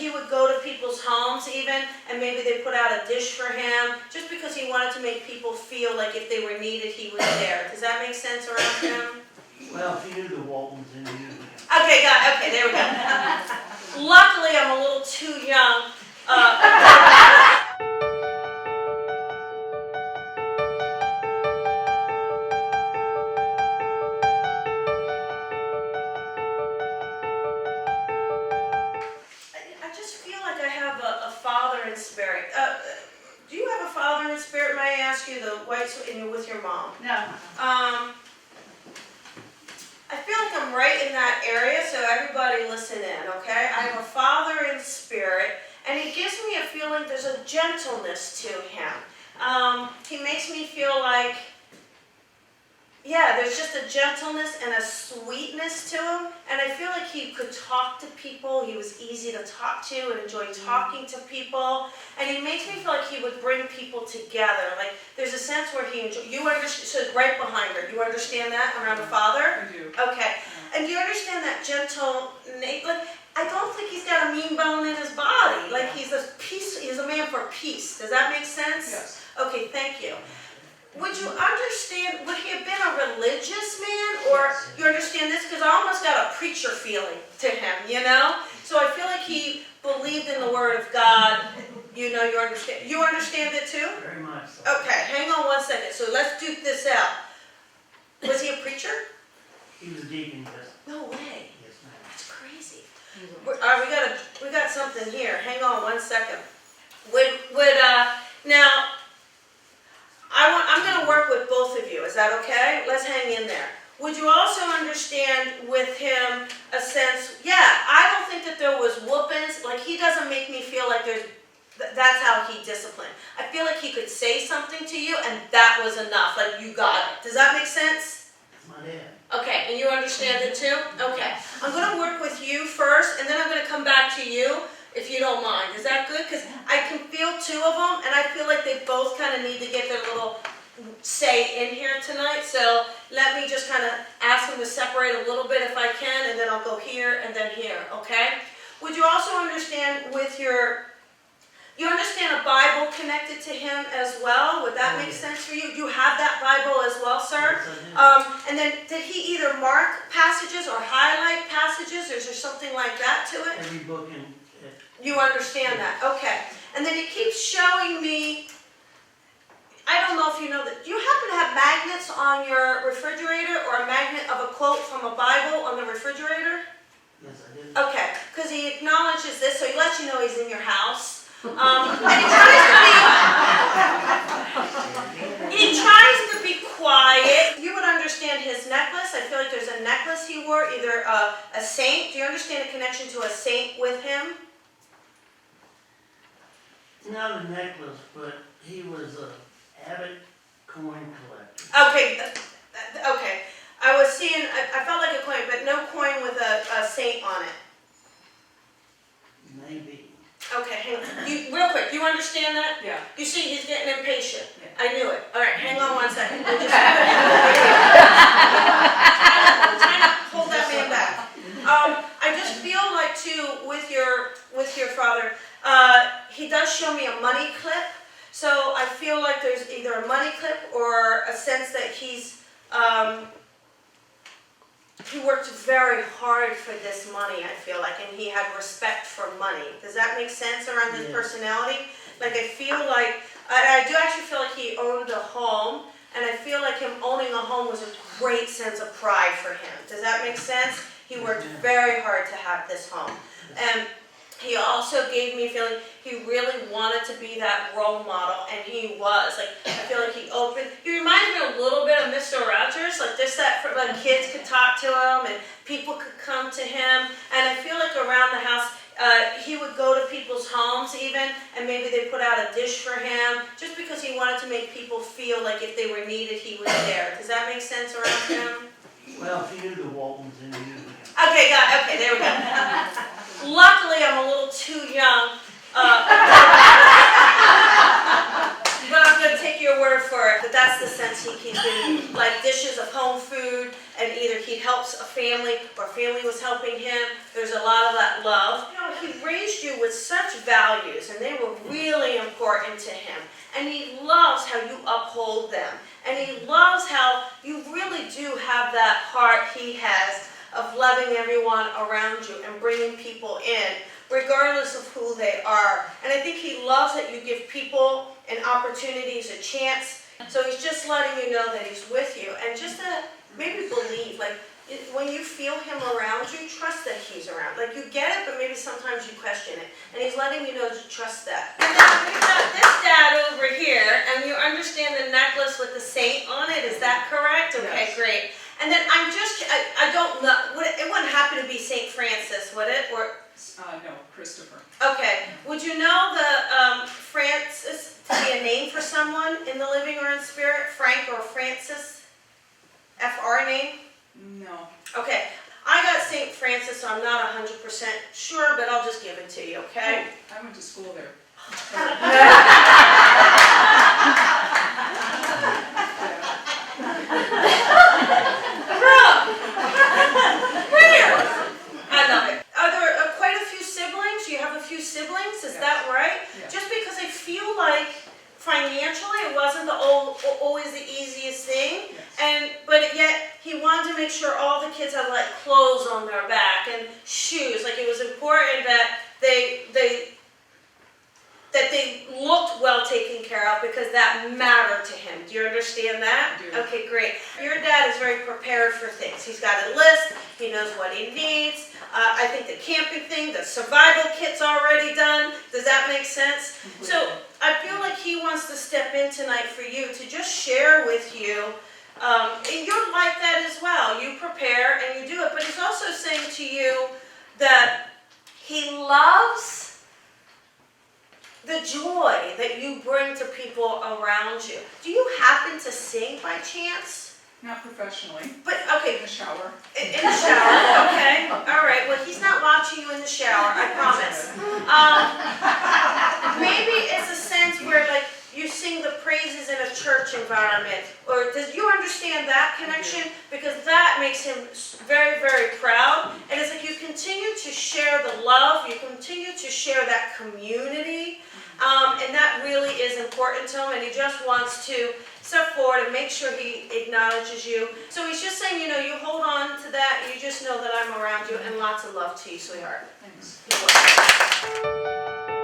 he would go to people's homes even, and maybe they put out a dish for him, just because he wanted to make people feel like if they were needed, he was there. Does that make sense around him? Well, if you knew the Waltons, then you knew him. Okay, okay, there we go. Luckily, I'm a little too young. I just feel like I have a father in spirit. Do you have a father in spirit? May I ask you, the whites and you're with your mom? No. I feel like I'm right in that area, so everybody listen in, okay? I have a father in spirit, and he gives me a feeling there's a gentleness to him. He makes me feel like, yeah, there's just a gentleness and a sweetness to him, and I feel like he could talk to people. He was easy to talk to and enjoyed talking to people, and he makes me feel like he would bring people together. Like, there's a sense where he you understand, so right behind her, you understand that around a father? I do. Okay, and do you understand that gentle, like, I don't think he's got a mean bone in his body. Like, he's a man for peace. Does that make sense? Yes. Okay, thank you. Would you understand, would he have been a religious man? Or you understand this? Because I almost got a preacher feeling to him, you know? So I feel like he believed in the Word of God. You know, you understand. You understand it too? Very much so. Okay, hang on one second. So let's duke this out. Was he a preacher? He was a deacon, yes. No way. Yes, ma'am. That's crazy. All right, we got something here. Hang on one second. Now, I'm going to work with both of you. Is that okay? Let's hang in there. Would you also understand with him a sense, yeah, I don't think that there was whoopings. Like, he doesn't make me feel like that's how he disciplined. I feel like he could say something to you and that was enough. Like, you got it. Does that make sense? That's my dad. Okay, and you understand it too? Okay. I'm going to work with you first, and then I'm going to come back to you, if you don't mind. Is that good? Because I can feel two of them, and I feel like they both kind of need to get their little say in here tonight. So let me just kind of ask them to separate a little bit if I can, and then I'll go here and then here, okay? Would you also understand with you understand a Bible connected to him as well? Would that make sense for you? You have that Bible as well, sir? Yes, and then did he either mark passages or highlight passages? Or is there something like that to it? every book in You understand that? Okay. And then he keeps showing me, I don't know if you know that, do you happen to have magnets on your refrigerator or a magnet of a quote from a Bible on the refrigerator? Yes, I did. Okay, because he acknowledges this, so he lets you know he's in your house. And he tries to be quiet. You would understand his necklace. I feel like there's a necklace he wore, either a saint. Do you understand a connection to a saint with him? Not a necklace, but he was an avid coin collector. Okay, okay. I was seeing, I felt like a coin, but no coin with a saint on it. Maybe. Okay, hang on. Real quick, you understand that? Yeah. You see, he's getting impatient. Yeah. I knew it. All right, hang on one second. I'm trying to hold that man back. I just feel like too, with your father, he does show me a money clip. So I feel like there's either a money clip or a sense that he worked very hard for this money, I feel like, and he had respect for money. Does that make sense around his personality? Like, I feel like, I do actually feel like he owned a home, and I feel like him owning a home was a great sense of pride for him. Does that make sense? He worked very hard to have this home. And he also gave me a feeling he really wanted to be that role model, and he was. Like, I feel like he reminds me a little bit of Mr. Rogers, like just that, like kids could talk to him and people could come to him. And I feel like around the house, he would go to people's homes even, and maybe they put out a dish for him, just because he wanted to make people feel like if they were needed, he was there. Does that make sense around him? Well, if you knew the Waltons, then you knew him. Okay, okay, there we go. Luckily, I'm a little too young, but I'm going to take your word for it. But that's the sense he's getting, like dishes of home food, and either he helps a family or a family was helping him. There's a lot of that love. You know, he raised you with such values, and they were really important to him. And he loves how you uphold them. And he loves how you really do have that heart he has of loving everyone around you and bringing people in, regardless of who they are. And I think he loves that you give people and opportunities a chance. So he's just letting you know that he's with you. And just to maybe believe, like, when you feel him around you, trust that he's around. Like, you get it, but maybe sometimes you question it. And he's letting you know to trust that. And then we've got this dad over here, and you understand the necklace with the saint on it. Is that correct? Okay, yes. Great. And then I don't know, it wouldn't happen to be St. Francis, would it? Or no, Christopher. Okay. Would you know the Francis to be a name for someone in the living or in spirit? Frank or Francis? FR name? No. Okay, I got St. Francis, so I'm not 100% sure, but I'll just give it to you, okay? Oh, I went to school there. I love it. Are there quite a few siblings? You have a few siblings, is that right? Yes. Just because I feel like financially it wasn't always the easiest thing, yes. But yet he wanted to make sure all the kids had like clothes on their back and shoes. Like, it was important that they looked well taken care of, because that mattered to him. Do you understand that? I do. Okay, great. Your dad is very prepared for things. He's got a list. He knows what he needs. I think the camping thing, the survival kit's already done. Does that make sense? Completely. So I feel like he wants to step in tonight for you to just share with you. And you're like that as well. You prepare and you do it. But he's also saying to you that he loves the joy that you bring to people around you. Do you happen to sing by chance? Not professionally. But, okay. In the shower. In the shower, okay. All right, well, he's not watching you in the shower, I promise. Maybe it's a sense where, like, you sing the praises in a church environment. Or does you understand that connection? Because that makes him very, very proud. And it's like you continue to share the love, you continue to share that community. And that really is important to him, and he just wants to step forward and make sure he acknowledges you. So he's just saying, you know, you hold on to that, and you just know that I'm around you, and lots of love to you, sweetheart. Thanks. You're welcome.